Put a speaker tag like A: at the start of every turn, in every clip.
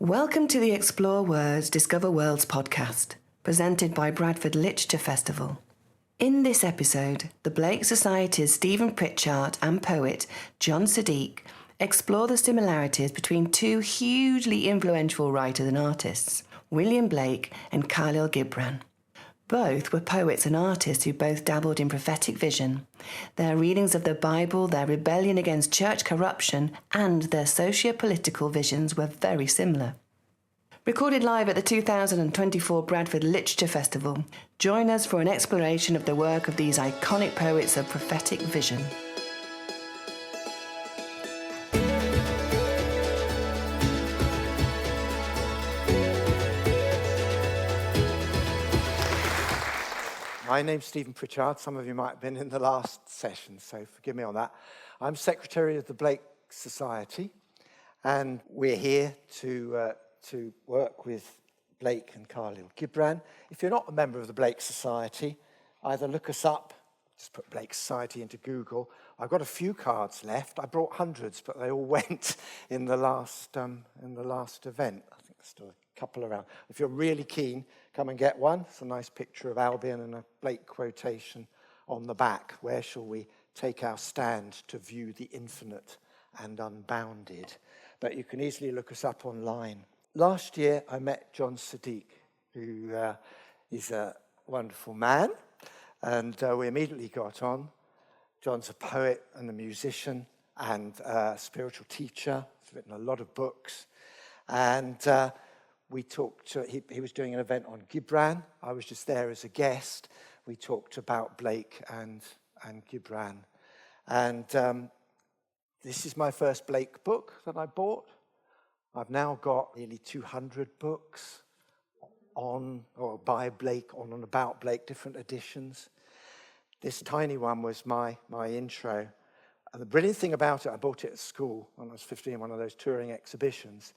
A: Welcome to the Explore Words, Discover Worlds podcast, presented by Bradford Literature Festival. In this episode, the Blake Society's Stephen Pritchard and poet John Siddique explore the similarities between two hugely influential writers and artists, William Blake and Kahlil Gibran. Both were poets and artists who both dabbled in prophetic vision. Their readings of the Bible, their rebellion against church corruption, and their sociopolitical visions were very similar. Recorded live at the 2024 Bradford Literature Festival, join us for an exploration of the work of these iconic poets of prophetic vision.
B: My name's Stephen Pritchard. Some of you might have been in the last session, so forgive me on that. I'm Secretary of the Blake Society, and we're here to work with Blake and Kahlil Gibran. If you're not a member of the Blake Society, either look us up, just put Blake Society into Google. I've got a few cards left. I brought hundreds, but they all went in the last event. I think there's still a couple around. If you're really keen, come and get one. It's a nice picture of Albion and a Blake quotation on the back. Where shall we take our stand to view the infinite and unbounded? But you can easily look us up online. Last year, I met John Siddique, who is a wonderful man, and we immediately got on. John's a poet and a musician and a spiritual teacher. He's written a lot of books, and we talked. He was doing an event on Gibran. I was just there as a guest. We talked about Blake and Gibran, and this is my first Blake book that I bought. I've now got nearly 200 books on or by Blake, on and about Blake, different editions. This tiny one was my intro. And the brilliant thing about it, I bought it at school when I was 15, one of those touring exhibitions,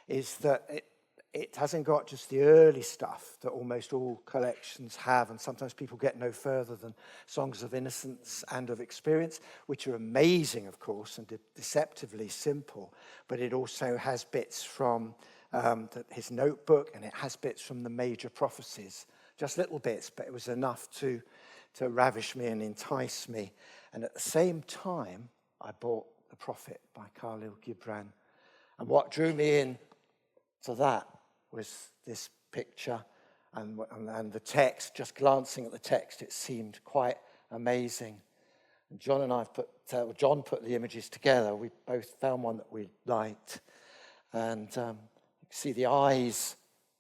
B: is that it hasn't got just the early stuff that almost all collections have, and sometimes people get no further than Songs of Innocence and of Experience, which are amazing, of course, and deceptively simple, but it also has bits from his notebook, and it has bits from the major prophecies, just little bits, but it was enough to ravish me and entice me. And at the same time, I bought The Prophet by Kahlil Gibran. And what drew me in to that was this picture and the text. Just glancing at the text, it seemed quite amazing. And John put the images together. We both found one that we liked. And you can see the eyes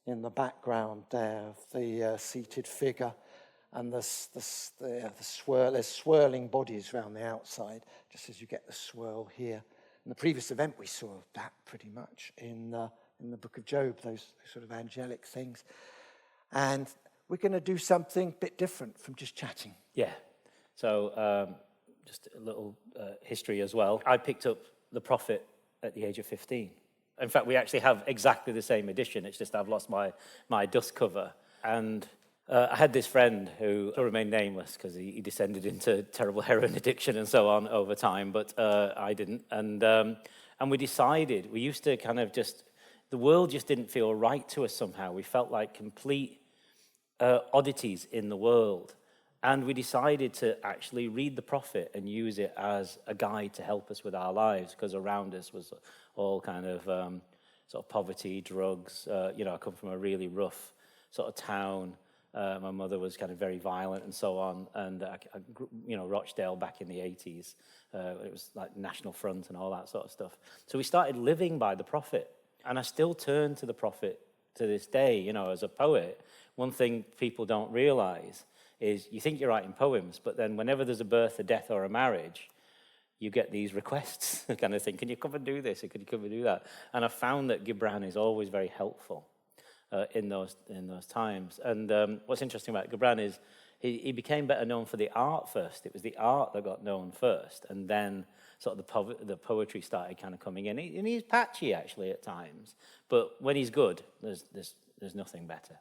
B: in the background there of the seated figure. And there's swirling bodies around the outside, just as you get the swirl here. In the previous event, we saw that pretty much in the book of Job, those sort of angelic things. And we're going to do something a bit different from just chatting.
C: Yeah. So just a little history as well. I picked up The Prophet at the age of 15. In fact, we actually have exactly the same edition. It's just I've lost my dust cover. And I had this friend who will remain nameless because he descended into terrible heroin addiction and so on over time, but I didn't. And we decided, we used to kind of just, the world just didn't feel right to us somehow. We felt like complete oddities in the world. And we decided to actually read the Prophet and use it as a guide to help us with our lives, because around us was all kind of sort of poverty, drugs. I come from a really rough sort of town. My mother was kind of very violent and so on. And, Rochdale back in the 80s, it was like National Front and all that sort of stuff. So we started living by the Prophet. And I still turn to the Prophet to this day, as a poet. One thing people don't realize is you think you're writing poems, but then whenever there's a birth, a death, or a marriage, you get these requests, kind of thing. Can you come and do this? Or can you come and do that? And I've found that Gibran is always very helpful in those times. And what's interesting about Gibran is he became better known for the art first. It was the art that got known first, and then sort of the poetry started kind of coming in. And he's patchy, actually, at times. But when he's good, there's nothing better,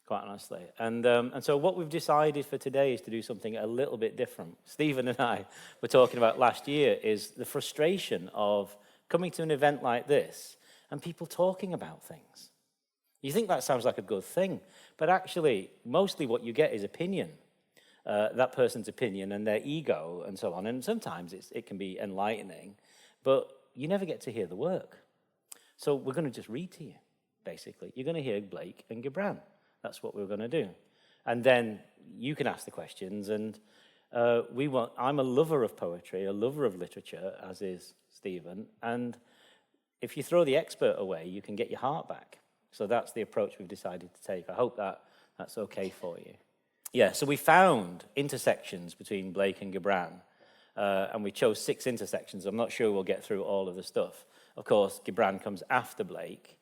C: quite honestly. And so what we've decided for today is to do something a little bit different. Stephen and I were talking about last year is the frustration of coming to an event like this and people talking about things. You think that sounds like a good thing, but actually, mostly what you get is opinion, that person's opinion and their ego and so on. And sometimes it can be enlightening, but you never get to hear the work. So we're going to just read to you, basically. You're going to hear Blake and Gibran. That's what we're going to do. And then you can ask the questions, and I'm a lover of poetry, a lover of literature, as is Stephen, and if you throw the expert away, you can get your heart back. So that's the approach we've decided to take. I hope that's okay for you. Yeah, so we found intersections between Blake and Gibran, and we chose 6 intersections. I'm not sure we'll get through all of the stuff. Of course, Gibran comes after Blake,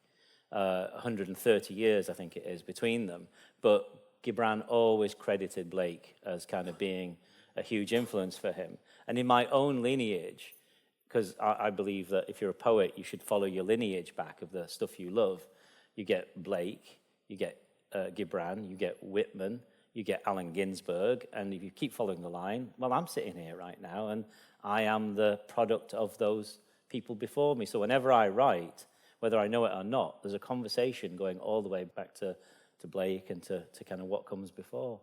C: 130 years, I think it is, between them. But Gibran always credited Blake as kind of being a huge influence for him. And in my own lineage, because I believe that if you're a poet, you should follow your lineage back of the stuff you love. You get Blake, you get Gibran, you get Whitman, you get Allen Ginsberg, and if you keep following the line, well, I'm sitting here right now, and I am the product of those people before me. So whenever I write, whether I know it or not, there's a conversation going all the way back to Blake and to kind of what comes before.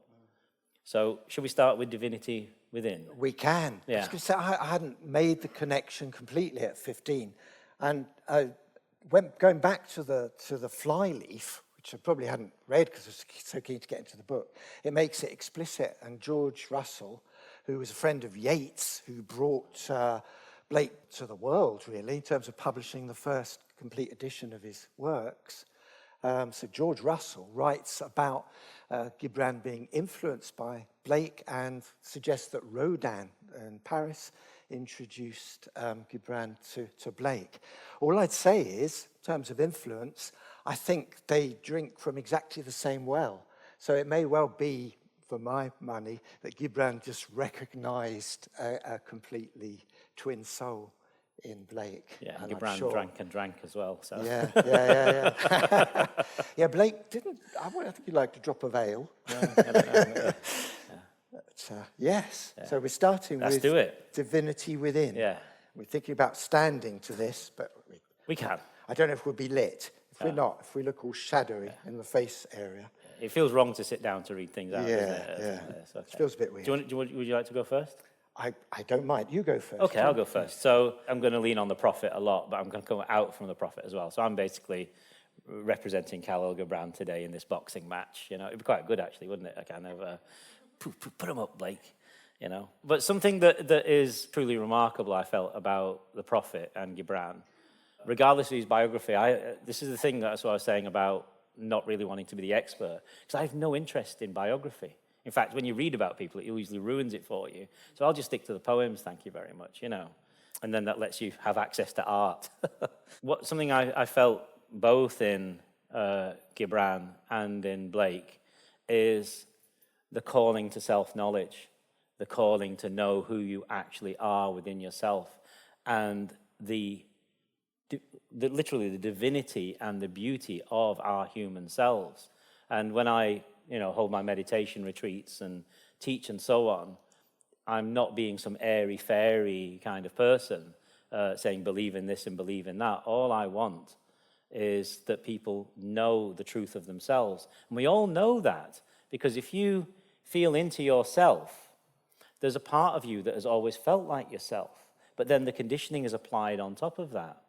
C: So should we start with Divinity Within?
B: We can.
C: Yeah.
B: I was going to say, I hadn't made the connection completely at 15. And going back to the flyleaf, which I probably hadn't read because I was so keen to get into the book, it makes it explicit. And George Russell, who was a friend of Yeats, who brought Blake to the world, really, in terms of publishing the first complete edition of his works. So George Russell writes about Gibran being influenced by Blake and suggests that Rodin in Paris introduced Gibran to Blake. All I'd say is, in terms of influence, I think they drink from exactly the same well. So it may well be, for my money, that Gibran just recognized a completely twin soul in Blake.
C: Yeah, and Gibran drank as well. So.
B: Yeah. Yeah, Blake didn't. I think he'd like to drop of ale. But, yes. Yeah. So we're starting with Divinity Within.
C: Yeah.
B: We're thinking about standing to this, but
C: we can.
B: I don't know if we'll be lit. If we're not, if we look all shadowy in the face area.
C: It feels wrong to sit down to read things out.
B: Yeah,
C: doesn't it?
B: yeah. It feels a bit weird.
C: Would you like to go first?
B: I don't mind. You go first.
C: Okay, I'll go first. So I'm going to lean on the Prophet a lot, but I'm going to come out from the Prophet as well. So I'm basically representing Kahlil Gibran today in this boxing match. You know, it'd be quite good actually, wouldn't it? I kind of put him up, Blake. You know, but something that is truly remarkable, I felt, about the Prophet and Gibran, regardless of his biography. This is the thing that's what I was saying about not really wanting to be the expert, because I have no interest in biography. In fact, when you read about people, it usually ruins it for you. So I'll just stick to the poems, thank you very much, you know. And then that lets you have access to art. Something I felt both in Gibran and in Blake is the calling to self-knowledge, the calling to know who you actually are within yourself, and literally the divinity and the beauty of our human selves. And when I hold my meditation retreats and teach and so on, I'm not being some airy-fairy kind of person saying believe in this and believe in that. All I want is that people know the truth of themselves. And we all know that, because if you feel into yourself, there's a part of you that has always felt like yourself, but then the conditioning is applied on top of that,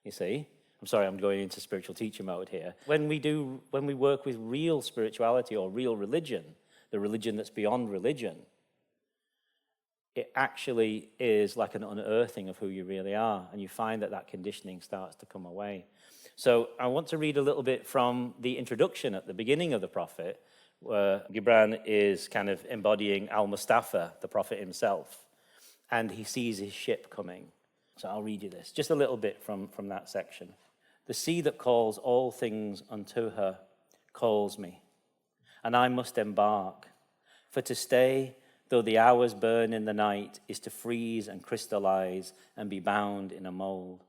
C: you see? I'm sorry, I'm going into spiritual teacher mode here. When we work with real spirituality or real religion, the religion that's beyond religion, it actually is like an unearthing of who you really are, and you find that conditioning starts to come away. So I want to read a little bit from the introduction at the beginning of the Prophet, where Gibran is kind of embodying Al-Mustafa, the Prophet himself, and he sees his ship coming. So I'll read you this, just a little bit from that section. The sea that calls all things unto her calls me, and I must embark. For to stay, though the hours burn in the night, is to freeze and crystallize and be bound in a mold.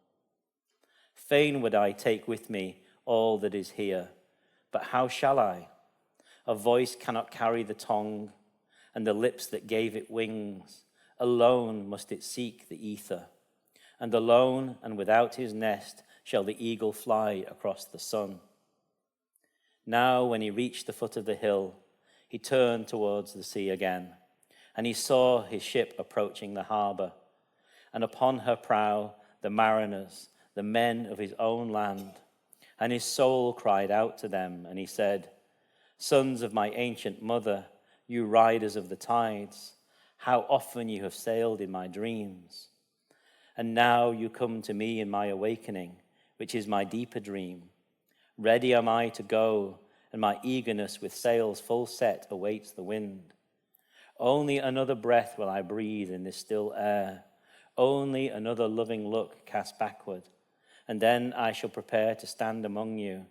C: Fain would I take with me all that is here, but how shall I? A voice cannot carry the tongue, and the lips that gave it wings. Alone must it seek the ether, and alone and without his nest shall the eagle fly across the sun. Now when he reached the foot of the hill, he turned towards the sea again, and he saw his ship approaching the harbour, and upon her prow the mariners, the men of his own land. And his soul cried out to them, and he said, Sons of my ancient mother, you riders of the tides, how often you have sailed in my dreams. And now you come to me in my awakening, which is my deeper dream. Ready am I to go, and my eagerness with sails full set awaits the wind. Only another breath will I breathe in this still air, only another loving look cast backward, and then I shall prepare to stand among you,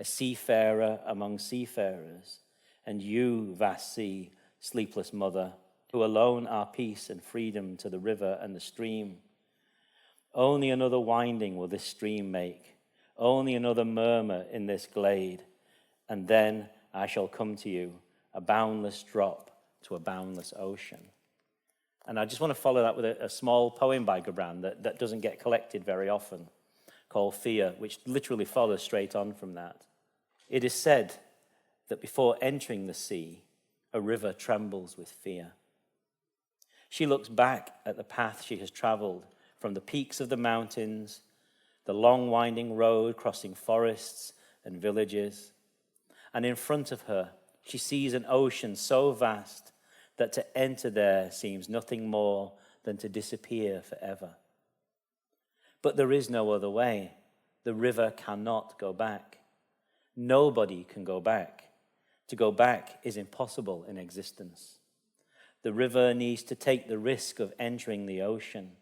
C: a seafarer among seafarers, and you, vast sea, sleepless mother, who alone are peace and freedom to the river and the stream. Only another winding will this stream make, only another murmur in this glade, and then I shall come to you, a boundless drop to a boundless ocean. And I just want to follow that with a small poem by Gibran that doesn't get collected very often, called Fear, which literally follows straight on from that. It is said that before entering the sea, a river trembles with fear. She looks back at the path she has traveled from the peaks of the mountains, the long winding road crossing forests and villages. And in front of her, she sees an ocean so vast that to enter there seems nothing more than to disappear forever. But there is no other way. The river cannot go back. Nobody can go back. To go back is impossible in existence. The river needs to take the risk of entering the ocean,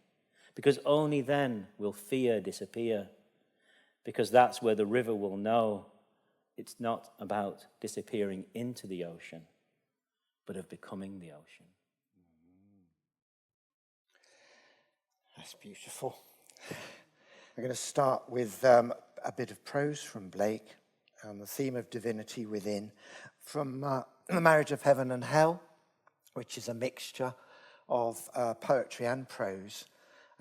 C: because only then will fear disappear, because that's where the river will know it's not about disappearing into the ocean, but of becoming the ocean.
B: That's beautiful. I'm going to start with a bit of prose from Blake on the theme of divinity within, from The Marriage of Heaven and Hell, which is a mixture of poetry and prose.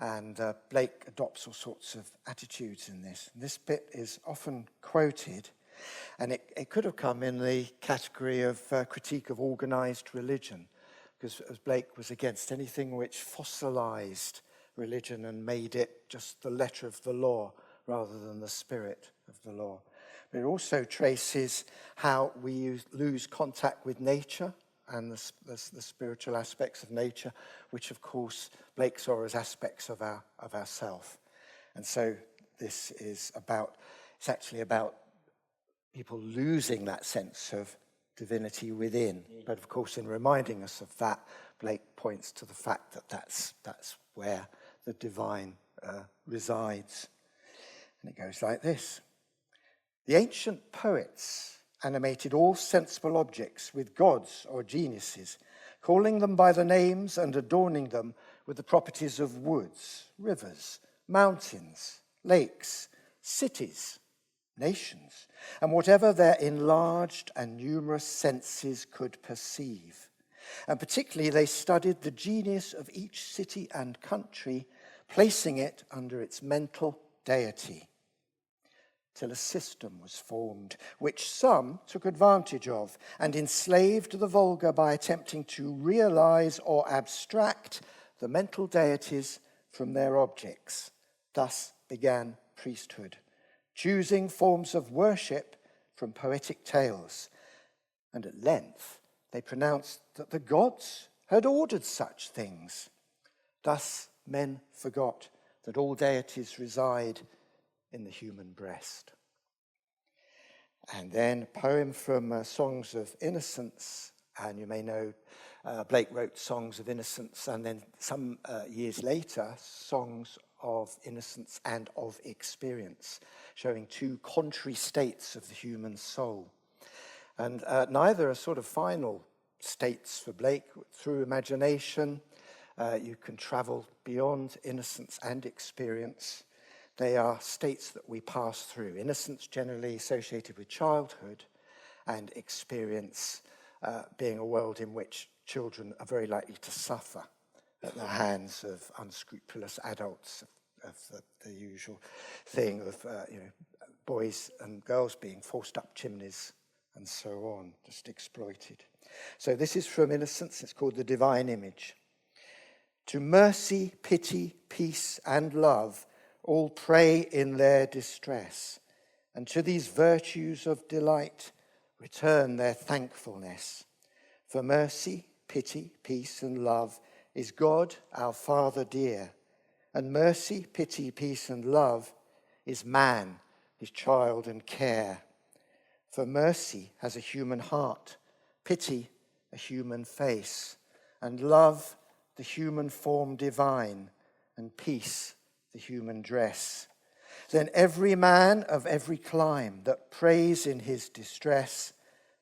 B: And Blake adopts all sorts of attitudes in this. And this bit is often quoted, and it could have come in the category of critique of organized religion, because as Blake was against anything which fossilized religion and made it just the letter of the law rather than the spirit of the law. But it also traces how we lose contact with nature and the spiritual aspects of nature, which of course Blake saw as aspects of ourself. And so this is it's actually about people losing that sense of divinity within. But of course, in reminding us of that, Blake points to the fact that that's where the divine resides. And it goes like this. The ancient poets animated all sensible objects with gods or geniuses, calling them by the names and adorning them with the properties of woods, rivers, mountains, lakes, cities, nations, and whatever their enlarged and numerous senses could perceive. And particularly they studied the genius of each city and country, placing it under its mental deity, till a system was formed, which some took advantage of and enslaved the vulgar by attempting to realize or abstract the mental deities from their objects. Thus began priesthood, choosing forms of worship from poetic tales. And at length they pronounced that the gods had ordered such things. Thus men forgot that all deities reside in the human breast. And then a poem from Songs of Innocence, and you may know Blake wrote Songs of Innocence, and then some years later, Songs of Innocence and of Experience, showing two contrary states of the human soul. And neither are sort of final states for Blake. Through imagination, you can travel beyond innocence and experience. They are states that we pass through. Innocence generally associated with childhood, and experience being a world in which children are very likely to suffer at the hands of unscrupulous adults the usual thing of boys and girls being forced up chimneys and so on, just exploited. So this is from Innocence. It's called The Divine Image. To mercy, pity, peace, and love all pray in their distress, and to these virtues of delight return their thankfulness. For mercy, pity, peace, and love is God, our Father dear, and mercy, pity, peace, and love is man, his child and care. For mercy has a human heart, pity a human face, and love the human form divine, and peace the human dress. Then every man of every clime that prays in his distress,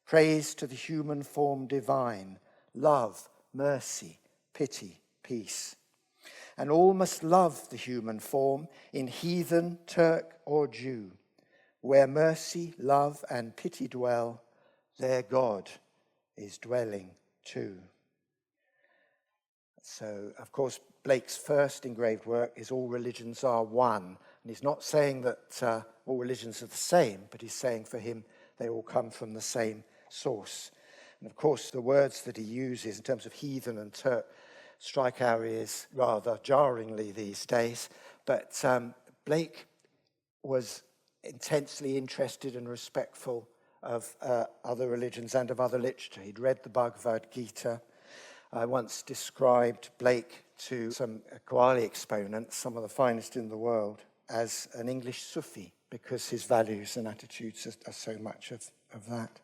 B: prays to the human form divine, love, mercy, pity, peace. And all must love the human form in heathen, Turk, or Jew. Where mercy, love, and pity dwell, there God is dwelling too. So, of course, Blake's first engraved work is All Religions Are One. And he's not saying that all religions are the same, but he's saying for him they all come from the same source. And, of course, the words that he uses in terms of heathen and Turk strike our ears rather jarringly these days. But Blake was intensely interested and respectful of other religions and of other literature. He'd read the Bhagavad Gita. I once described Blake to some Qawwali exponents, some of the finest in the world, as an English Sufi, because his values and attitudes are so much of that.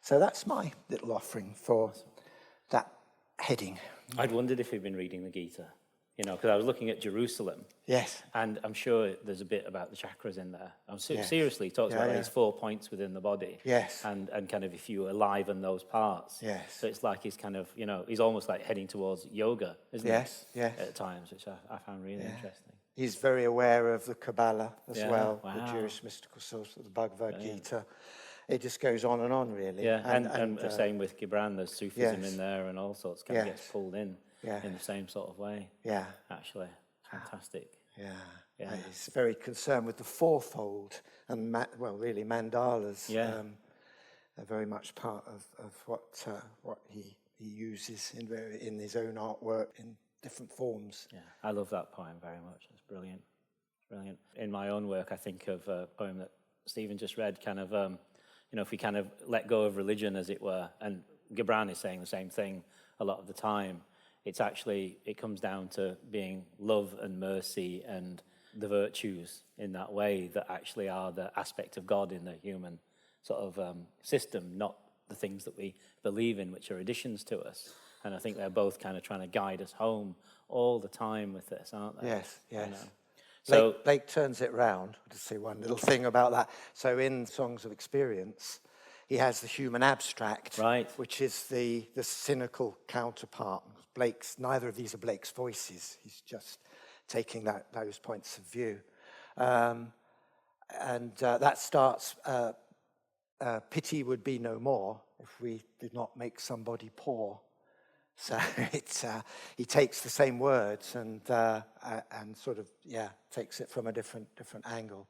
B: So that's my little offering for that heading.
C: I'd wondered if he'd been reading the Gita, because I was looking at Jerusalem.
B: Yes.
C: And I'm sure there's a bit about the chakras in there. Seriously, he talks about these 4 points within the body.
B: Yes.
C: And kind of if you aliven those parts.
B: Yes.
C: So it's like he's kind of, he's almost like heading towards yoga, isn't
B: yes,
C: he?
B: Yes.
C: At times, which I found really interesting.
B: He's very aware of the Kabbalah as well,
C: wow.
B: the Jewish mystical source of the Bhagavad Gita. It just goes on, really.
C: Yeah, and same with Gibran, there's Sufism
B: yes.
C: in there and all sorts, kind of
B: Yes.
C: gets pulled in the same sort of way.
B: Yeah.
C: Actually, fantastic.
B: Yeah. He's very concerned with the fourfold and, really mandalas.
C: Yeah.
B: Are very much part of what he uses in his own artwork in different forms.
C: Yeah, I love that poem very much. It's brilliant. Brilliant. In my own work, I think of a poem that Stephen just read, kind of, if we kind of let go of religion, as it were, and Gibran is saying the same thing a lot of the time, it comes down to being love and mercy and the virtues in that way that actually are the aspect of God in the human sort of system, not the things that we believe in, which are additions to us. And I think they're both kind of trying to guide us home all the time with this, aren't they?
B: Yes.
C: So
B: Blake turns it round. I'll just say one little thing about that. So in Songs of Experience, he has the human abstract,
C: right,
B: which is the cynical counterpart. Neither of these are Blake's voices. He's just taking those points of view. And that starts, pity would be no more if we did not make somebody poor. So he takes the same words and sort of takes it from a different angle.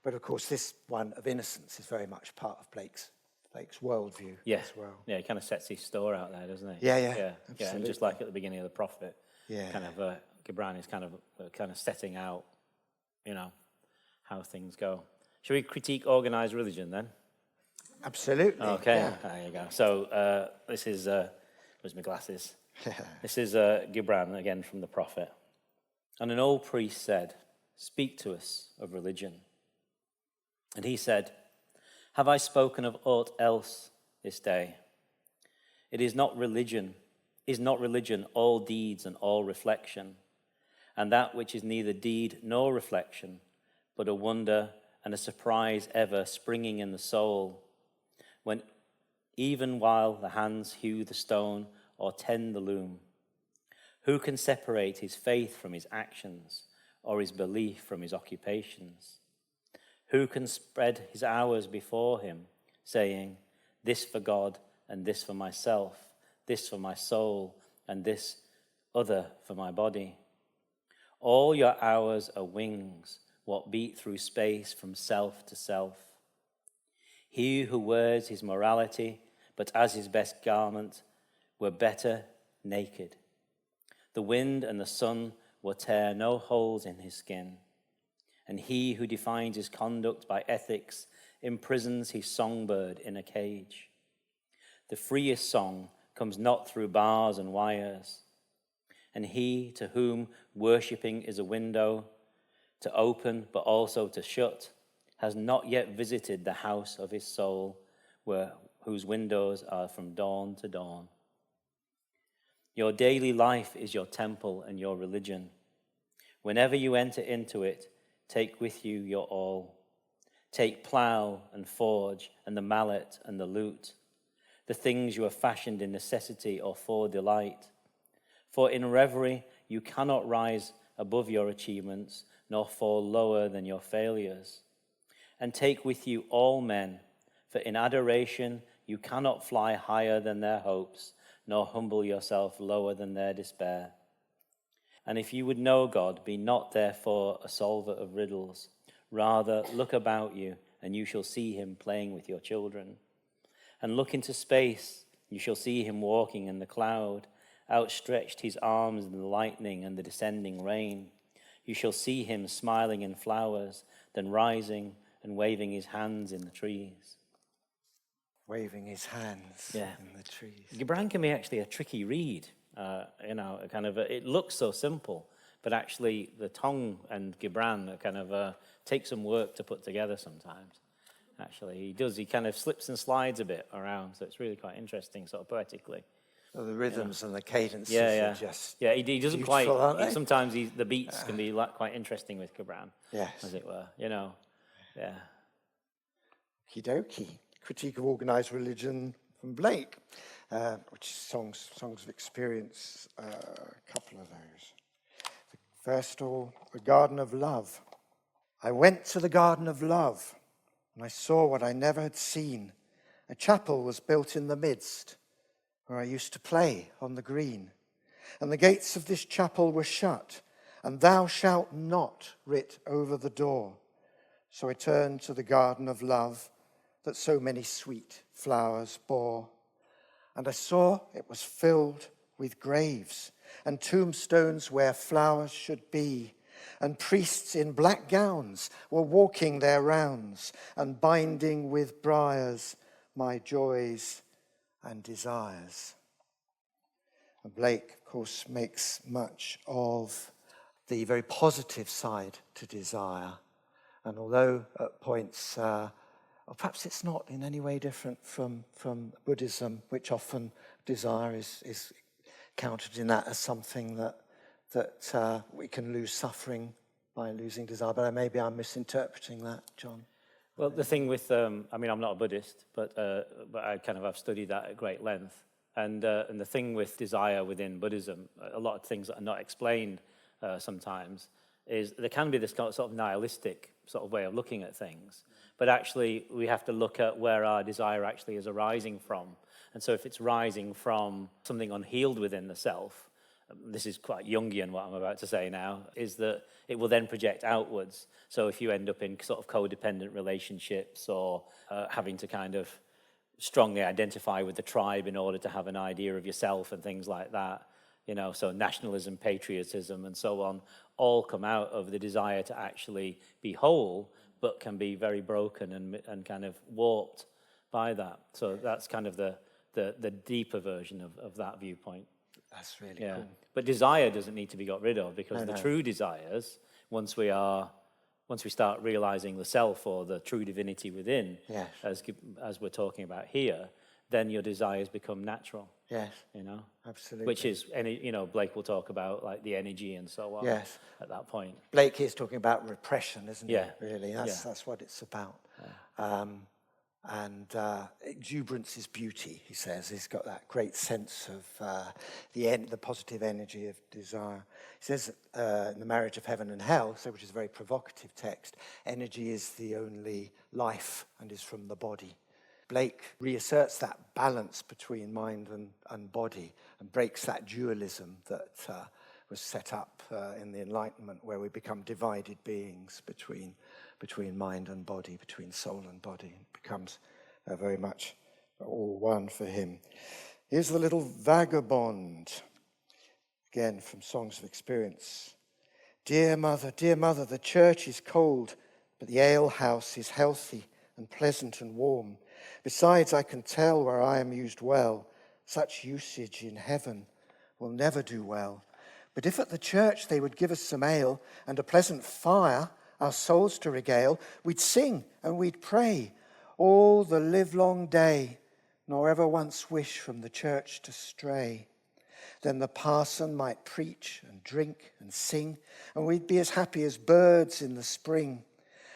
B: But of course, this one of Innocence is very much part of Blake's worldview as well.
C: Yeah, he kind of sets his store out there, doesn't he?
B: Yeah.
C: And just like at the beginning of the Prophet,
B: Yeah.
C: kind of Gibran is kind of setting out, how things go. Shall we critique organized religion then?
B: Absolutely.
C: Okay,
B: Yeah.
C: there you go. So this is, where's my glasses? This is Gibran, again from the Prophet. And an old priest said, "Speak to us of religion." And he said, "Have I spoken of aught else this day? It is not religion all deeds and all reflection, and that which is neither deed nor reflection, but a wonder and a surprise ever springing in the soul, when even while the hands hew the stone or tend the loom, who can separate his faith from his actions, or his belief from his occupations? Who can spread his hours before him, saying, this for God, and this for myself, this for my soul, and this other for my body? All your hours are wings, what beat through space from self to self. He who wears his morality, but as his best garment, were better naked. The wind and the sun will tear no holes in his skin. And he who defines his conduct by ethics imprisons his songbird in a cage. The freest song comes not through bars and wires. And he to whom worshipping is a window, to open but also to shut, has not yet visited the house of his soul, whose windows are from dawn to dawn. Your daily life is your temple and your religion. Whenever you enter into it, take with you your all. Take plough and forge and the mallet and the lute, the things you have fashioned in necessity or for delight. For in reverie you cannot rise above your achievements, nor fall lower than your failures. And take with you all men, for in adoration you cannot fly higher than their hopes, nor humble yourself lower than their despair. And if you would know God, be not therefore a solver of riddles. Rather, look about you, and you shall see him playing with your children. And look into space, you shall see him walking in the cloud, outstretched his arms in the lightning and the descending rain. You shall see him smiling in flowers, then rising and waving his hands in the trees.
B: Waving his hands in the trees.
C: Gibran can be actually a tricky read. It looks so simple, but actually the tongue and Gibran take some work to put together sometimes. Actually, he kind of slips and slides a bit around, so it's really quite interesting, sort of poetically.
B: Well, the rhythms and the cadences are just
C: he doesn't quite.
B: aren't they?
C: Sometimes the beats can be quite interesting with Gibran, as it were. Yeah.
B: Okie dokie. Critique of Organised Religion from Blake, which is songs of experience. A couple of those. First of all, the Garden of Love. I went to the Garden of Love, and I saw what I never had seen. A chapel was built in the midst, where I used to play on the green. And the gates of this chapel were shut, and thou shalt not writ over the door. So I turned to the Garden of Love that so many sweet flowers bore. And I saw it was filled with graves, and tombstones where flowers should be. And priests in black gowns were walking their rounds, and binding with briars my joys and desires. And Blake, of course, makes much of the very positive side to desire. And although at points, or perhaps it's not in any way different from Buddhism, which often desire is counted in that as something that we can lose suffering by losing desire. But maybe I'm misinterpreting that, John.
C: Well, the thing with, I'm not a Buddhist, but I've studied that at great length. And the thing with desire within Buddhism, a lot of things that are not explained sometimes, is there can be this sort of nihilistic sort of way of looking at things. But actually, we have to look at where our desire actually is arising from. And so if it's rising from something unhealed within the self, this is quite Jungian what I'm about to say now, is that it will then project outwards. So if you end up in sort of codependent relationships or having to kind of strongly identify with the tribe in order to have an idea of yourself and things like that, so nationalism, patriotism, and so on, all come out of the desire to actually be whole, but can be very broken and kind of warped by that. So that's kind of the deeper version of that viewpoint.
B: That's really cool.
C: But desire doesn't need to be got rid of, because the true desires, once we start realizing the self or the true divinity within, as we're talking about here, then your desires become natural.
B: Yes. Absolutely.
C: Which is, Blake will talk about like the energy and so on.
B: Yes.
C: At that point.
B: Blake is talking about repression, isn't he? Really, that's what it's about. And exuberance is beauty, he says. He's got that great sense of the positive energy of desire. He says in The Marriage of Heaven and Hell, which is a very provocative text, energy is the only life and is from the body. Blake reasserts that balance between mind and body and breaks that dualism that was set up in the Enlightenment, where we become divided beings between mind and body, between soul and body. It becomes very much all one for him. Here's the little vagabond, again from Songs of Experience. Dear mother, the church is cold, but the alehouse is healthy and pleasant and warm. Besides, I can tell where I am used well. Such usage in heaven will never do well. But if at the church they would give us some ale and a pleasant fire, our souls to regale, we'd sing and we'd pray all the livelong day, nor ever once wish from the church to stray. Then the parson might preach and drink and sing, and we'd be as happy as birds in the spring.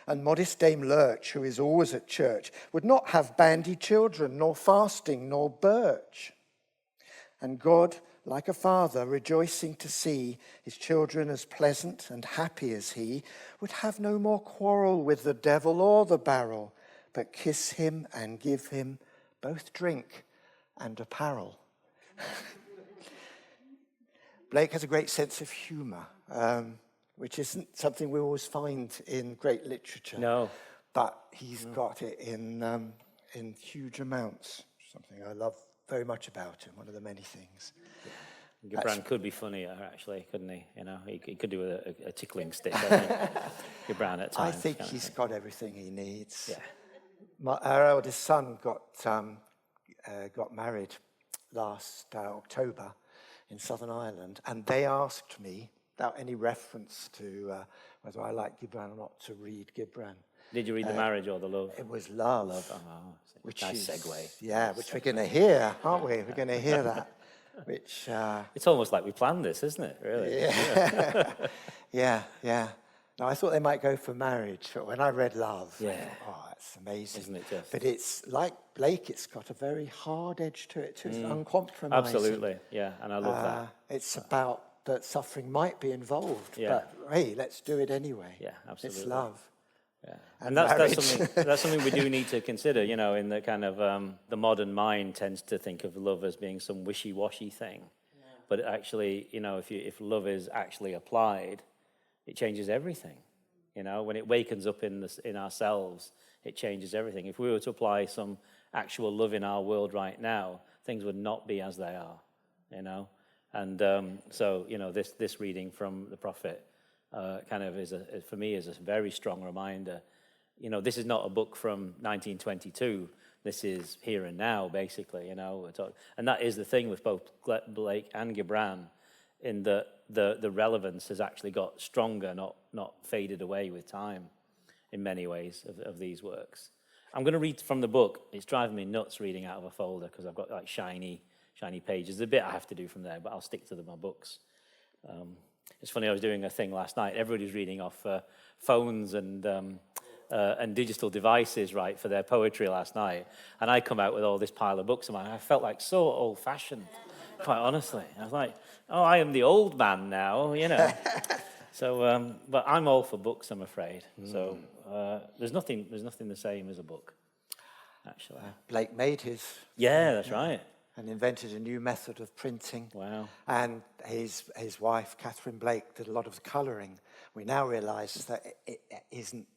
B: And modest Dame Lurch, who is always at church, would not have bandy children, nor fasting, nor birch. And God, like a father, rejoicing to see his children as pleasant and happy as he, would have no more quarrel with the devil or the barrel, but kiss him and give him both drink and apparel. Blake has a great sense of humour, which isn't something we always find in great literature.
C: No.
B: But he's got it in huge amounts, something I love very much about him, one of the many things.
C: Gibran could be funnier, actually, couldn't he? You know, he could do a tickling stick, I think. Gibran at times.
B: I think he's got everything he needs.
C: Yeah.
B: Our eldest son got married last October in Southern Ireland, and they asked me, without any reference to whether I like Gibran or not, to read Gibran.
C: Did you read The Marriage or The Love?
B: It was Love.
C: Which nice segue.
B: Yeah, which we're going to hear, aren't we? We're going to hear that. Which
C: it's almost like we planned this, isn't it? Really?
B: Yeah. Yeah. Now, I thought they might go for Marriage, but when I read Love, I thought, oh, that's amazing.
C: Isn't it just?
B: But it's like Blake, it's got a very hard edge to it, too. It's uncompromising.
C: Absolutely, yeah, and I love that.
B: It's about that suffering might be involved,
C: Yeah.
B: but hey, let's do it anyway.
C: Yeah, absolutely.
B: It's love.
C: Yeah.
B: And
C: that's something we do need to consider, you know, in the kind of the modern mind tends to think of love as being some wishy-washy thing. Yeah. But actually, you know, if love is actually applied, it changes everything. You know, when it wakens up in ourselves, it changes everything. If we were to apply some actual love in our world right now, things would not be as they are, you know. And so, you know, this reading from the prophet kind of for me is a very strong reminder. You know, this is not a book from 1922. This is here and now, basically, you know. And that is the thing with both Blake and Gibran, in that the relevance has actually got stronger, not faded away with time in many ways of these works. I'm going to read from the book. It's driving me nuts reading out of a folder because I've got like shiny pages. There's a bit I have to do from there, but I'll stick to my books. It's funny, I was doing a thing last night. Everybody's reading off phones and digital devices, right, for their poetry last night. And I come out with all this pile of books, and I felt like so old-fashioned, quite honestly. I was like, oh, I am the old man now, you know. So, but I'm all for books, I'm afraid. So there's nothing the same as a book, actually.
B: Blake made his.
C: Yeah, that's right.
B: And invented a new method of printing.
C: Wow.
B: And his wife, Catherine Blake, did a lot of the colouring. We now realise that it isn't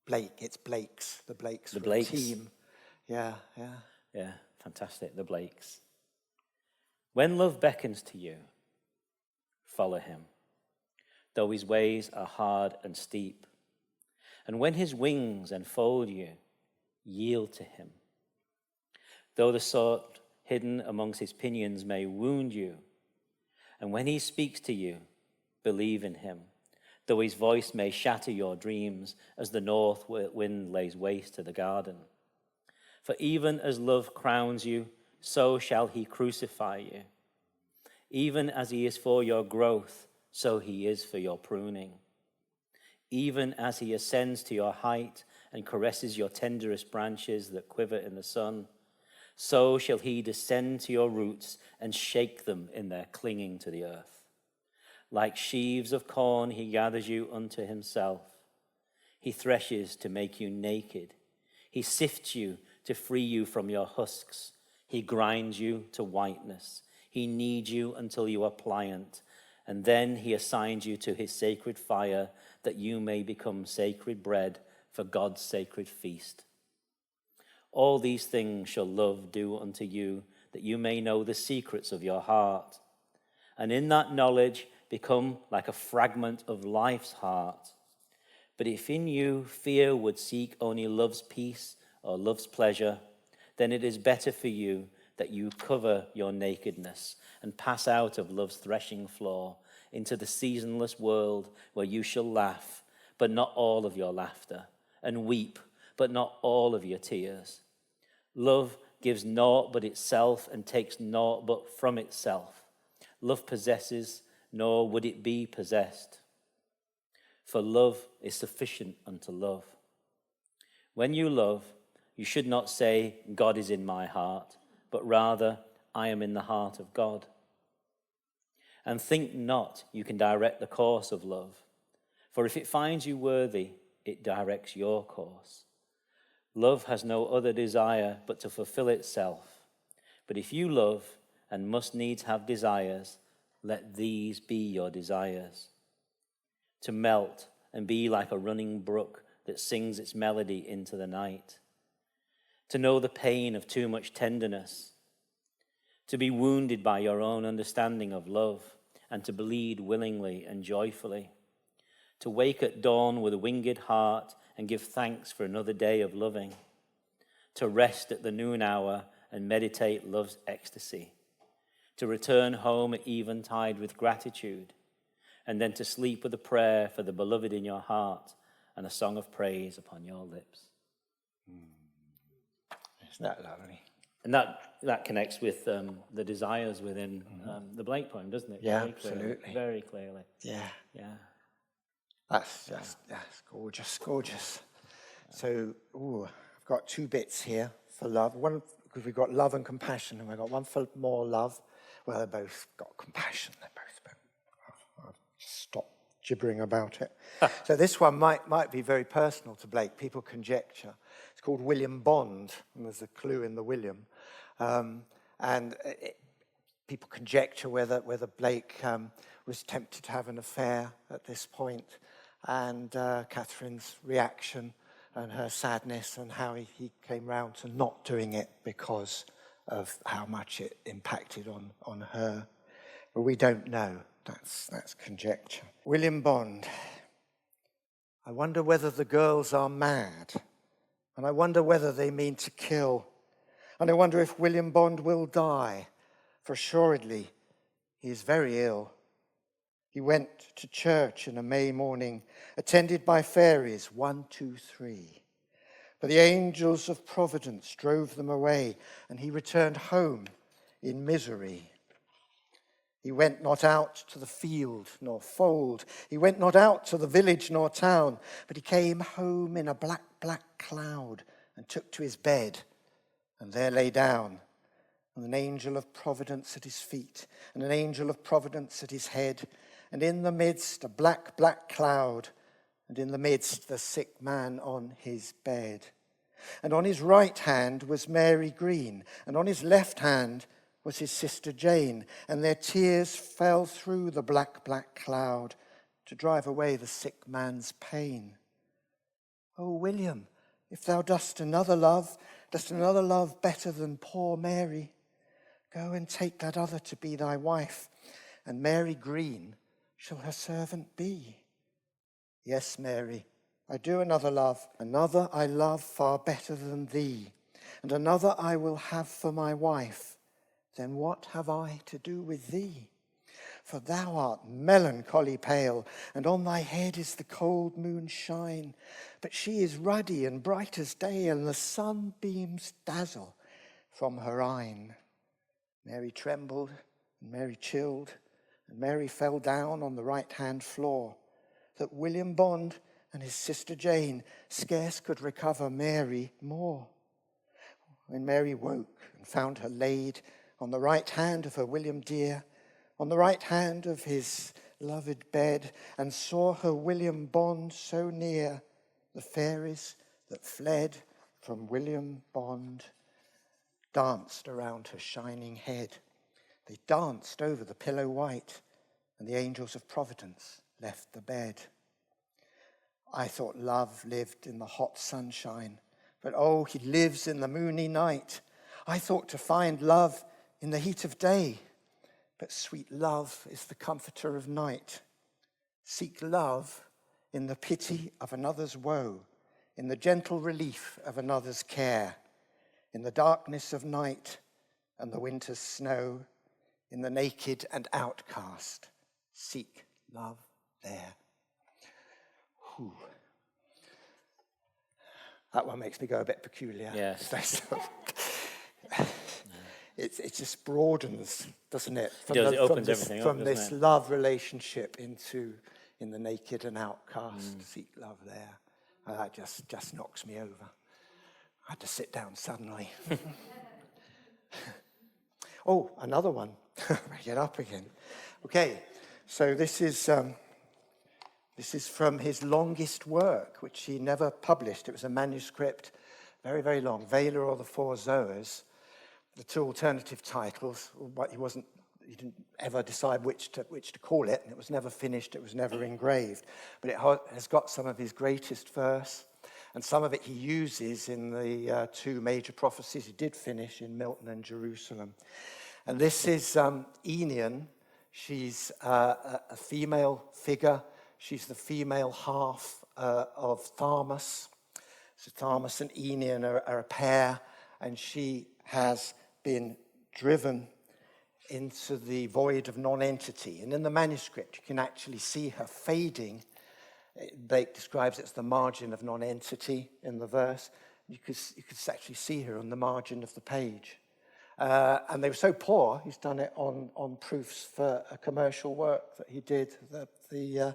B: Blake, it's Blake's. The Blakes.
C: The Blakes.
B: Team. Yeah.
C: Yeah, fantastic, the Blakes. When love beckons to you, follow him, though his ways are hard and steep. And when his wings enfold you, yield to him. Though the sword hidden amongst his pinions may wound you, and when he speaks to you, believe in him, though his voice may shatter your dreams as the north wind lays waste to the garden. For even as love crowns you, so shall he crucify you. Even as he is for your growth, so he is for your pruning. Even as he ascends to your height and caresses your tenderest branches that quiver in the sun, so shall he descend to your roots and shake them in their clinging to the earth. Like sheaves of corn he gathers you unto himself. He threshes to make you naked. He sifts you to free you from your husks. He grinds you to whiteness. He kneads you until you are pliant, and then he assigns you to his sacred fire, that you may become sacred bread for God's sacred feast. All these things shall love do unto you, that you may know the secrets of your heart, and in that knowledge become like a fragment of life's heart. But if in you fear would seek only love's peace or love's pleasure, then it is better for you that you cover your nakedness and pass out of love's threshing floor into the seasonless world, where you shall laugh, but not all of your laughter, and weep, but not all of your tears. Love gives naught but itself, and takes naught but from itself. Love possesses, nor would it be possessed. For love is sufficient unto love. When you love, you should not say, God is in my heart, but rather, I am in the heart of God. And think not you can direct the course of love, for if it finds you worthy, it directs your course. Love has no other desire but to fulfill itself. But if you love and must needs have desires, let these be your desires. To melt and be like a running brook that sings its melody into the night. To know the pain of too much tenderness. To be wounded by your own understanding of love, and to bleed willingly and joyfully. To wake at dawn with a winged heart and give thanks for another day of loving. To rest at the noon hour and meditate love's ecstasy. To return home at eventide with gratitude, and then to sleep with a prayer for the beloved in your heart and a song of praise upon your lips.
B: Isn't that lovely?
C: And that connects with the desires within the Blake poem, doesn't it?
B: Yeah,
C: Very clearly,
B: absolutely.
C: very clearly.
B: Yeah.
C: Yeah.
B: That's gorgeous, gorgeous. So, I've got two bits here for love. One, because we've got love and compassion, and we've got one for more love. Well, they both got compassion. They both about. I'll just stop gibbering about it. So this one might be very personal to Blake. People conjecture. It's called William Bond, and there's a clue in the William. People conjecture whether Blake was tempted to have an affair at this point, and Catherine's reaction and her sadness, and how he came round to not doing it because of how much it impacted on her. But we don't know. That's conjecture. William Bond. I wonder whether the girls are mad, and I wonder whether they mean to kill, and I wonder if William Bond will die, for assuredly he is very ill. He went to church in a May morning, attended by fairies, 1, 2, 3. But the angels of Providence drove them away, and he returned home in misery. He went not out to the field nor fold. He went not out to the village nor town, but he came home in a black, black cloud, and took to his bed, and there lay down, and an angel of Providence at his feet, and an angel of Providence at his head, and in the midst a black, black cloud, and in the midst the sick man on his bed. And on his right hand was Mary Green, and on his left hand was his sister Jane, and their tears fell through the black, black cloud to drive away the sick man's pain. Oh, William, if thou dost another love better than poor Mary, go and take that other to be thy wife, and Mary Green shall her servant be. Yes, Mary, I do another I love far better than thee, and another I will have for my wife. Then what have I to do with thee? For thou art melancholy pale, and on thy head is the cold moon shine. But she is ruddy and bright as day, and the sunbeams dazzle from her eyne. Mary trembled, and Mary chilled, and Mary fell down on the right-hand floor, that William Bond and his sister Jane scarce could recover Mary more. When Mary woke and found her laid on the right hand of her William dear, on the right hand of his loved bed, and saw her William Bond so near, the fairies that fled from William Bond danced around her shining head. They danced over the pillow white, and the angels of providence left the bed. I thought love lived in the hot sunshine, but oh, he lives in the moony night. I thought to find love in the heat of day, but sweet love is the comforter of night. Seek love in the pity of another's woe, in the gentle relief of another's care, in the darkness of night and the winter's snow, in the naked and outcast. Seek love there. Whew. That one makes me go a bit peculiar.
C: Yes.
B: It just broadens, doesn't it?
C: It opens everything up,
B: from
C: doesn't
B: this
C: it?
B: love relationship into in the naked and outcast. Seek love there. And that just knocks me over. I had to sit down suddenly. Oh, another one. Get up again. Okay, so this is from his longest work, which he never published. It was a manuscript, very, very long. Vela or the Four Zoas, the two alternative titles, but he didn't ever decide which to call it, and it was never finished, it was never engraved. But it has got some of his greatest verse, and some of it he uses in the two major prophecies he did finish in Milton and Jerusalem. And this is Ennian. She's a female figure. She's the female half of Tharmas. So Tharmas and Ennian are a pair, and she has been driven into the void of non-entity. And in the manuscript, you can actually see her fading. Blake describes it as the margin of non-entity in the verse. You could actually see her on the margin of the page. And they were so poor, he's done it on proofs for a commercial work that he did, the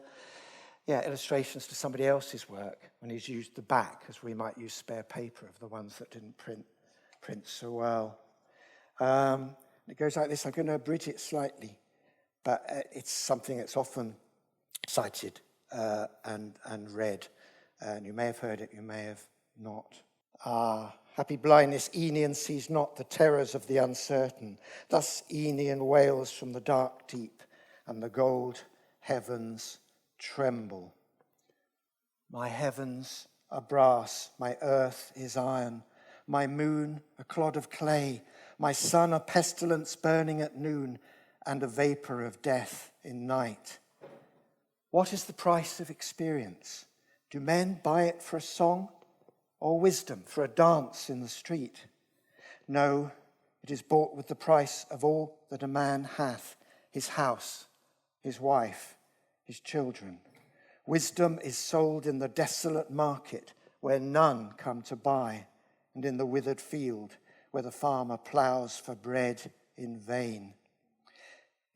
B: illustrations to somebody else's work, and he's used the back, as we might use spare paper of the ones that didn't print so well. It goes like this. I'm going to abridge it slightly, but it's something that's often cited and read. And you may have heard it, you may have not. Happy blindness, Ennian sees not the terrors of the uncertain. Thus Ennian wails from the dark deep, and the gold heavens tremble. My heavens are brass, my earth is iron, my moon a clod of clay, my sun a pestilence burning at noon, and a vapor of death in night. What is the price of experience? Do men buy it for a song, or wisdom for a dance in the street? No, it is bought with the price of all that a man hath, his house, his wife, his children. Wisdom is sold in the desolate market, where none come to buy, and in the withered field, where the farmer ploughs for bread in vain.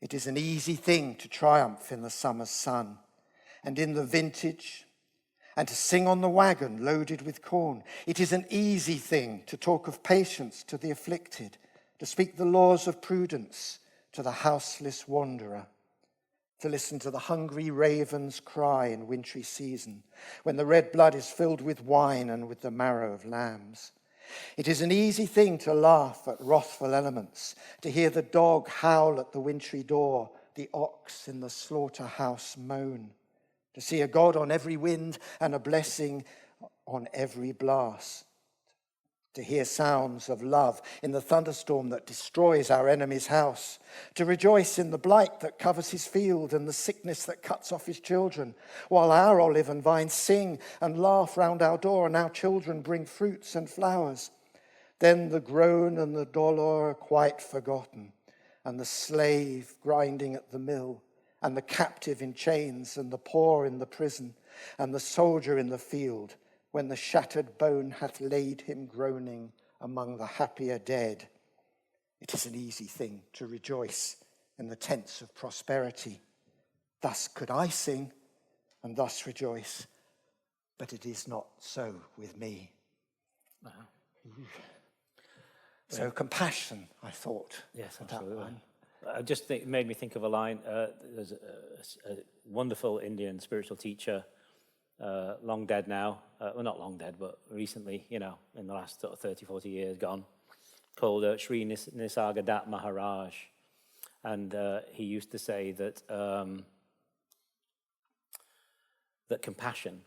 B: It is an easy thing to triumph in the summer's sun, and in the vintage, and to sing on the wagon loaded with corn. It is an easy thing to talk of patience to the afflicted, to speak the laws of prudence to the houseless wanderer, to listen to the hungry raven's cry in wintry season, when the red blood is filled with wine and with the marrow of lambs. It is an easy thing to laugh at wrathful elements, to hear the dog howl at the wintry door, the ox in the slaughterhouse moan, to see a God on every wind and a blessing on every blast, to hear sounds of love in the thunderstorm that destroys our enemy's house, to rejoice in the blight that covers his field and the sickness that cuts off his children, while our olive and vines sing and laugh round our door and our children bring fruits and flowers. Then the groan and the dolor are quite forgotten, and the slave grinding at the mill, and the captive in chains, and the poor in the prison, and the soldier in the field, when the shattered bone hath laid him groaning among the happier dead. It is an easy thing to rejoice in the tents of prosperity. Thus could I sing, and thus rejoice, but it is not so with me.
C: Wow.
B: So compassion, I thought.
C: Yes,
B: that
C: absolutely.
B: one.
C: I just think it made me think of a line. There's a wonderful Indian spiritual teacher, long dead now. Well, not long dead, but recently, in the last sort of 30, 40 years gone, called Sri Nisargadatta Maharaj. And he used to say that that compassion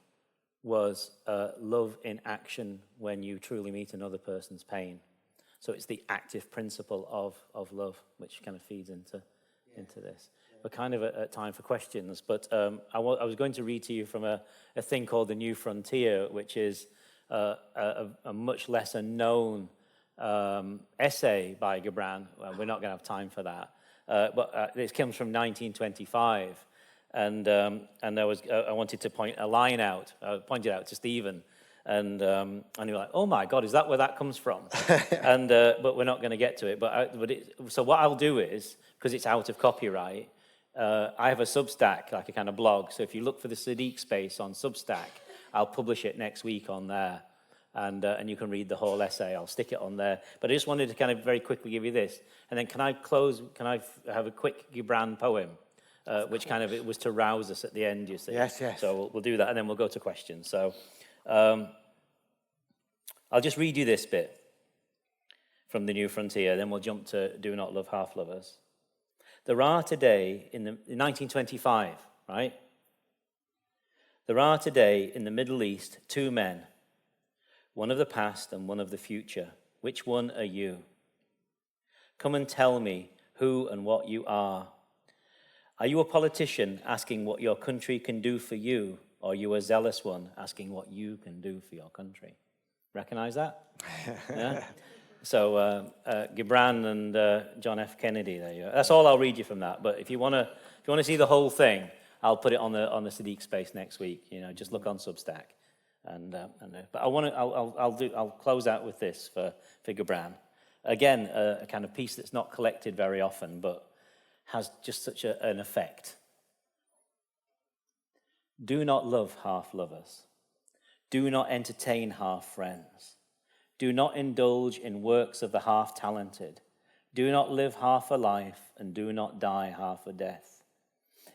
C: was love in action when you truly meet another person's pain. So it's the active principle of love, which kind of feeds into this. We're kind of at time for questions, but I was going to read to you from a thing called The New Frontier, which is a much lesser known essay by Gibran. Well, we're not going to have time for that, but it comes from 1925, and I wanted to point a line out. I pointed out to Stephen, and you were like, "Oh my God, is that where that comes from?" And but we're not going to get to it. So what I'll do is, because it's out of copyright, I have a Substack, like a kind of blog. So if you look for the Siddique space on Substack, I'll publish it next week on there, and you can read the whole essay. I'll stick it on there. But I just wanted to kind of very quickly give you this, and then can I have a quick Gibran poem, which kind of it was to rouse us at the end, you see.
B: Yes.
C: So we'll do that, and then we'll go to questions. So I'll just read you this bit from The New Frontier, then we'll jump to Do Not Love Half Lovers. There are today, in 1925, right? There are today in the Middle East 2 men, one of the past and one of the future. Which one are you? Come and tell me who and what you are. Are you a politician asking what your country can do for you, or are you a zealous one asking what you can do for your country? Recognize that? Yeah? So Gibran and John F. Kennedy, there you go. That's all I'll read you from that. But if you want to see the whole thing, I'll put it on the Siddique space next week. You know, just look on Substack. But I'll close out with this for Gibran. Again, a kind of piece that's not collected very often, but has just such an effect. Do not love half lovers. Do not entertain half friends. Do not indulge in works of the half-talented. Do not live half a life, and do not die half a death.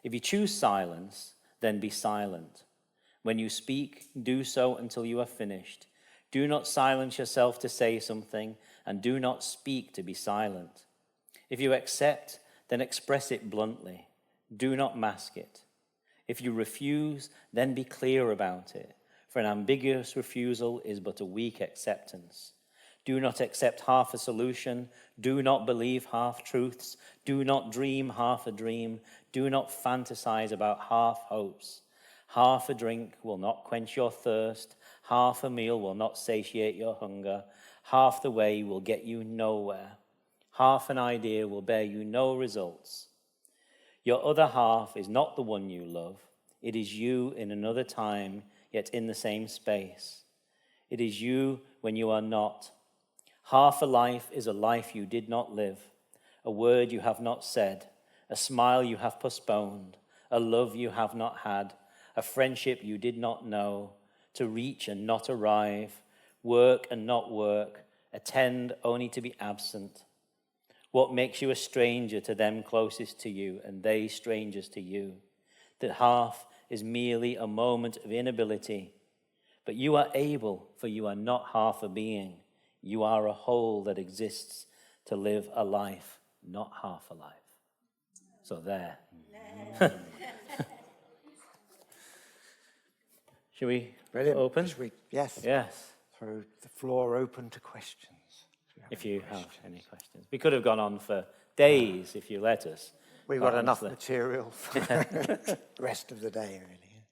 C: If you choose silence, then be silent. When you speak, do so until you are finished. Do not silence yourself to say something, and do not speak to be silent. If you accept, then express it bluntly. Do not mask it. If you refuse, then be clear about it. For an ambiguous refusal is but a weak acceptance. Do not accept half a solution. Do not believe half-truths. Do not dream half a dream. Do not fantasize about half-hopes. Half a drink will not quench your thirst. Half a meal will not satiate your hunger. Half the way will get you nowhere. Half an idea will bear you no results. Your other half is not the one you love. It is you in another time, yet in the same space. It is you when you are not. Half a life is a life you did not live, a word you have not said, a smile you have postponed, a love you have not had, a friendship you did not know, to reach and not arrive, work and not work, attend only to be absent. What makes you a stranger to them closest to you, and they strangers to you? That half is merely a moment of inability. But you are able, for you are not half a being. You are a whole that exists to live a life, not half a life. So there. Should we open?
B: Yes.
C: Yes.
B: Throw the floor open to questions.
C: If you have any questions. We could have gone on for days if you let us.
B: We've got enough material for the rest of the day, really.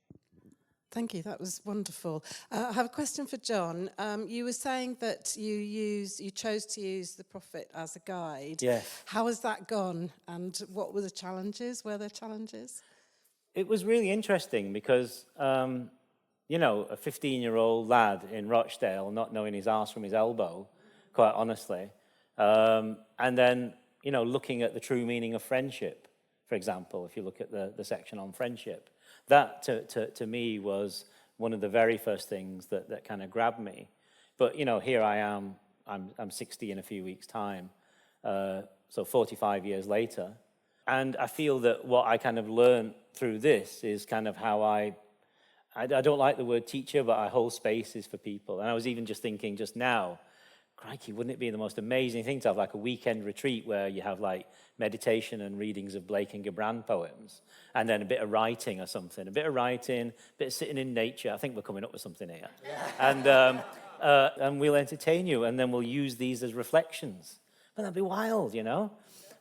D: Thank you, that was wonderful. I have a question for John. You were saying that you chose to use the prophet as a guide.
C: Yes.
D: How has that gone, and what were the challenges? Were there challenges?
C: It was really interesting because, a 15-year-old lad in Rochdale not knowing his arse from his elbow, quite honestly, and then, looking at the true meaning of friendship, for example, if you look at the section on friendship, that to me was one of the very first things that kind of grabbed me. But, here I am, I'm 60 in a few weeks' time, so 45 years later, and I feel that what I kind of learned through this is kind of how I don't like the word teacher, but I hold spaces for people. And I was even just thinking just now, crikey, wouldn't it be the most amazing thing to have like a weekend retreat where you have like meditation and readings of Blake and Gibran poems, and then a bit of writing or something, a bit of sitting in nature. I think we're coming up with something here. And we'll entertain you, and then we'll use these as reflections. But that'd be wild, you know?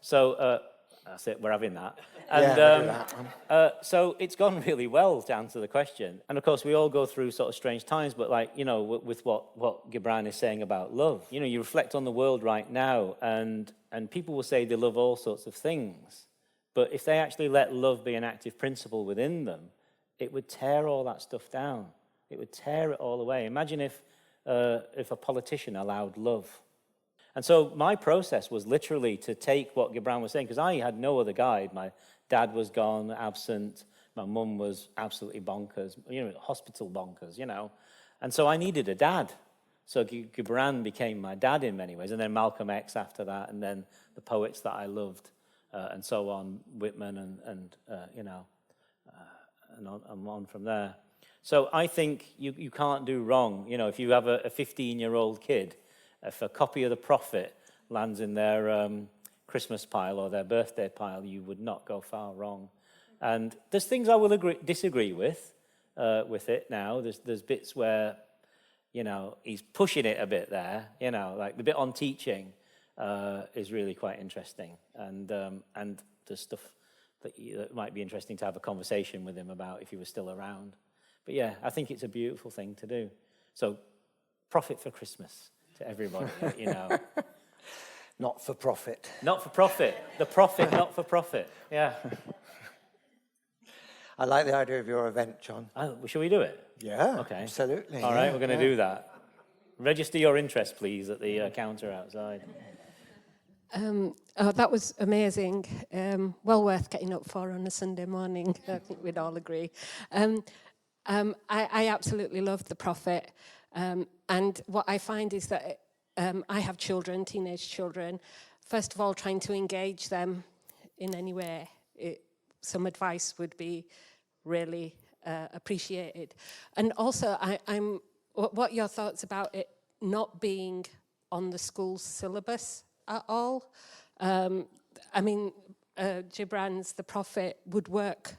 C: So that's it, we're having that. And
B: we'll do that one.
C: so it's gone really well, to answer the question. And of course, we all go through sort of strange times, but like, you know, with what Gibran is saying about love, you know, you reflect on the world right now, and people will say they love all sorts of things. But if they actually let love be an active principle within them, it would tear all that stuff down. It would tear it all away. Imagine if a politician allowed love. And so my process was literally to take what Gibran was saying, because I had no other guide. My dad was gone, absent. My mum was absolutely bonkers, you know, hospital bonkers, you know. And so I needed a dad. So Gibran became my dad in many ways, and then Malcolm X after that, and then the poets that I loved, and so on, Whitman and you know, and on from there. So I think you can't do wrong. You know, if you have a 15-year-old kid, if a copy of the Prophet lands in their Christmas pile or their birthday pile, you would not go far wrong. And there's things I will disagree with it now. There's bits where, you know, he's pushing it a bit there. You know, like the bit on teaching is really quite interesting. And there's stuff that might be interesting to have a conversation with him about if he was still around. But yeah, I think it's a beautiful thing to do. So, Prophet for Christmas to everybody, you know.
B: Not for profit.
C: Not for profit. The prophet, not for profit. Yeah.
B: I like the idea of your event, John.
C: Oh, shall we do it?
B: Yeah,
C: okay.
B: Absolutely.
C: All right, we're going to do that. Register your interest, please, at the counter outside.
E: That was amazing. Well worth getting up for on a Sunday morning, I think we'd all agree. I absolutely love the Prophet. And what I find is that I have children, teenage children. First of all, trying to engage them in any way. Some advice would be really appreciated. And also, what are your thoughts about it not being on the school syllabus at all? I mean, Gibran's The Prophet would work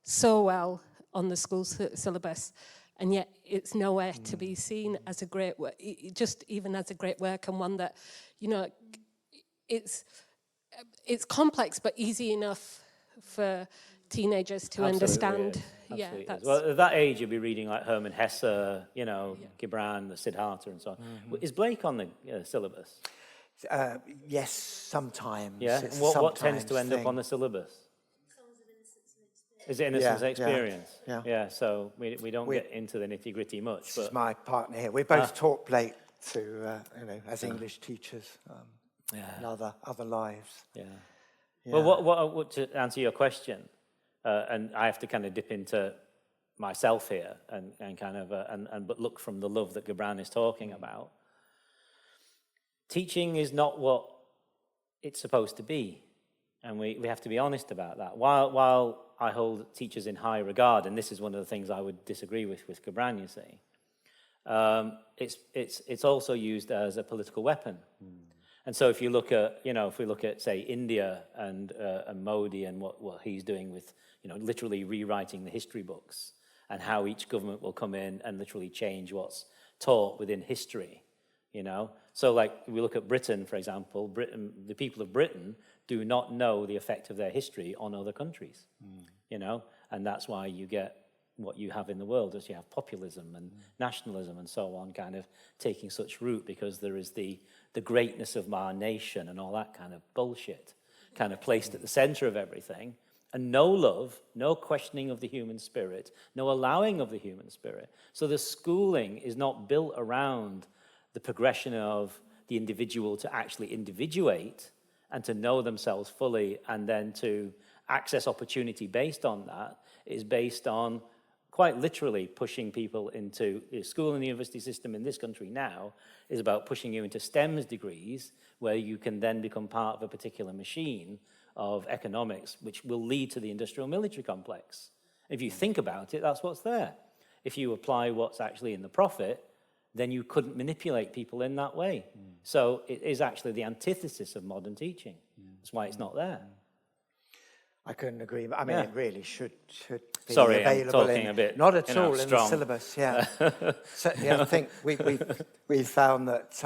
E: so well on the school syllabus, and yet it's nowhere to be seen as a great work, just even as a great work, and one that, you know, it's complex but easy enough for teenagers to understand.
C: Yeah,
E: that's...
C: Well, at that age, you'll be reading like Herman Hesse, you know, Gibran, the Siddhartha, and so on. Mm-hmm. Is Blake on the syllabus?
B: Yes, sometimes.
C: Yeah. And what tends to end up on the syllabus? Is it Innocence Experience? Yeah. So we don't get into the nitty gritty much.
B: This is my partner here. We both taught Blake to, as English teachers, in other lives. Yeah.
C: Well, what to answer your question, and I have to kind of dip into myself here and kind of but look from the love that Gibran is talking about. Teaching is not what it's supposed to be, and we have to be honest about that. While I hold teachers in high regard, and this is one of the things I would disagree with Gibran, you see, it's also used as a political weapon. And so if we look at, say, India and Modi and what he's doing with, you know, literally rewriting the history books, and how each government will come in and literally change what's taught within history, you know. So like we look at Britain, for example, the people of Britain do not know the effect of their history on other countries, you know, and that's why you get what you have in the world, as you have populism and nationalism and so on kind of taking such root, because there is the greatness of our nation and all that kind of bullshit kind of placed at the center of everything, and no love, no questioning of the human spirit, no allowing of the human spirit. So the schooling is not built around the progression of the individual to actually individuate and to know themselves fully, and then to access opportunity based on that. It is based on quite literally pushing people into school, and the university system in this country now is about pushing you into STEMs degrees, where you can then become part of a particular machine of economics, which will lead to the industrial military complex. If you think about it, that's what's there. If you apply what's actually in the Prophet, then you couldn't manipulate people in that way. So it is actually the antithesis of modern teaching. That's why it's not there.
B: I couldn't agree. I mean, it really should be
C: Sorry,
B: available.
C: I'm talking a bit,
B: not at all in the
C: strong.
B: syllabus. Yeah, so, yeah. I think we found that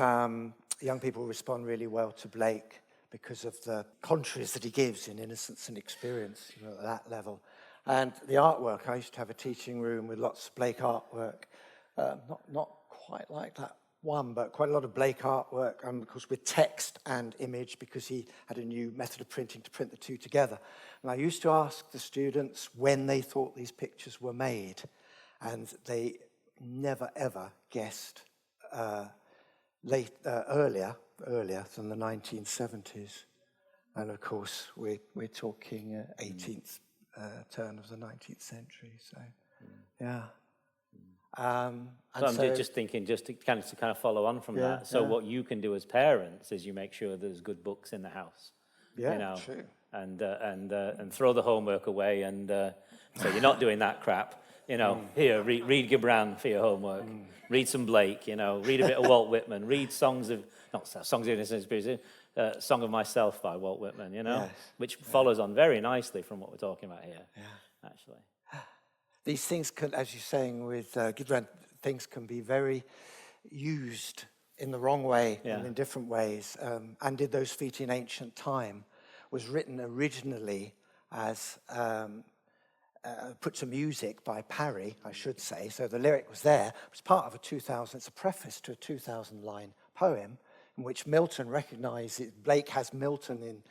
B: young people respond really well to Blake because of the contraries that he gives in innocence and experience, at that level. And the artwork. I used to have a teaching room with lots of Blake artwork. Not quite like that one, but quite a lot of Blake artwork, and of course with text and image, because he had a new method of printing to print the two together. And I used to ask the students when they thought these pictures were made, and they never ever guessed earlier than the 1970s. And of course we're talking 18th turn of the 19th century. So yeah.
C: So I'm just thinking, just to kind of follow on from that. So what you can do as parents is you make sure there's good books in the house.
B: Yeah, true.
C: And throw the homework away, and so you're not doing that crap. Here, read Gibran for your homework. Read some Blake. Read a bit of Walt Whitman. Read Songs of Innocence, Song of Myself by Walt Whitman.
B: Yes.
C: Which follows on very nicely from what we're talking about here. Yeah. Actually.
B: These things can, as you're saying with Gibran, things can be very used in the wrong way and in different ways. And Did Those Feet in Ancient Time was written originally as put to music by Parry, I should say. So the lyric was there. It was part of it's a preface to a 2,000-line poem in which Milton recognizes, Blake has Milton in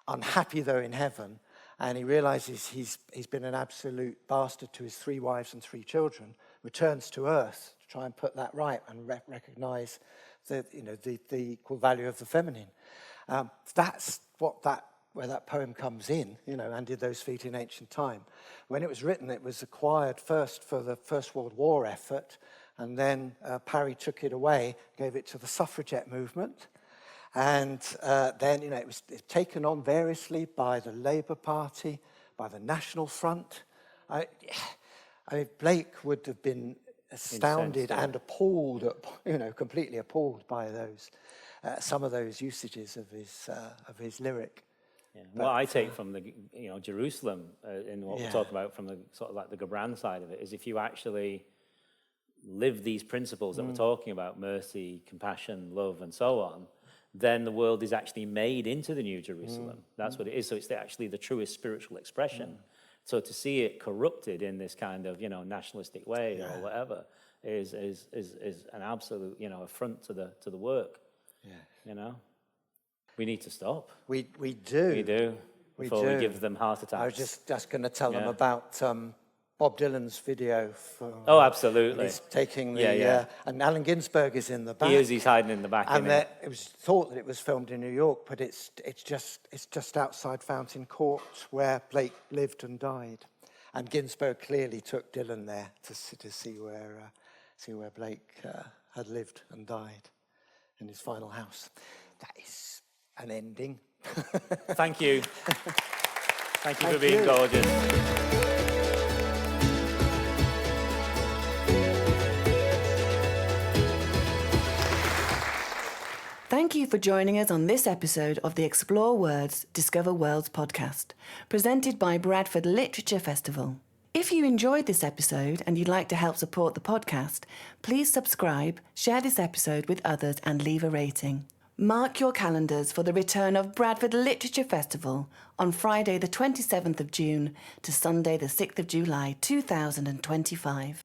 B: Unhappy Though in Heaven, and he realizes he's been an absolute bastard to his 3 wives and 3 children, returns to earth to try and put that right and recognize the equal value of the feminine. That's where that poem comes in, And Did Those Feet in Ancient Time. When it was written, it was acquired first for the First World War effort, and then Parry took it away, gave it to the suffragette movement. And then, it was taken on variously by the Labour Party, by the National Front. I mean, Blake would have been astounded and appalled, completely appalled by those, some of those usages of his lyric.
C: Yeah. What I take from the, Jerusalem in what we're talking about from the sort of like the Gibran side of it is if you actually live these principles that we're talking about, mercy, compassion, love, and so on, then the world is actually made into the New Jerusalem. That's what it is. So it's actually the truest spiritual expression. So to see it corrupted in this kind of, nationalistic way or whatever is an absolute, affront to the work. Yeah. We need to stop.
B: We do.
C: We do. Before we give them heart attacks.
B: I was just going to tell them about Bob Dylan's video.
C: Absolutely.
B: He's taking the and Allen Ginsberg is in the back.
C: He's hiding in the back.
B: And it was thought that it was filmed in New York, but it's just outside Fountain Court where Blake lived and died. And Ginsberg clearly took Dylan there to see where Blake had lived and died in his final house. That is an ending.
C: Thank you. Thank you for being gorgeous.
A: Thank you for joining us on this episode of the Explore Words, Discover Worlds podcast, presented by Bradford Literature Festival. If you enjoyed this episode and you'd like to help support the podcast, please subscribe, share this episode with others, and leave a rating. Mark your calendars for the return of Bradford Literature Festival on Friday the 27th of June to Sunday the 6th of July 2025.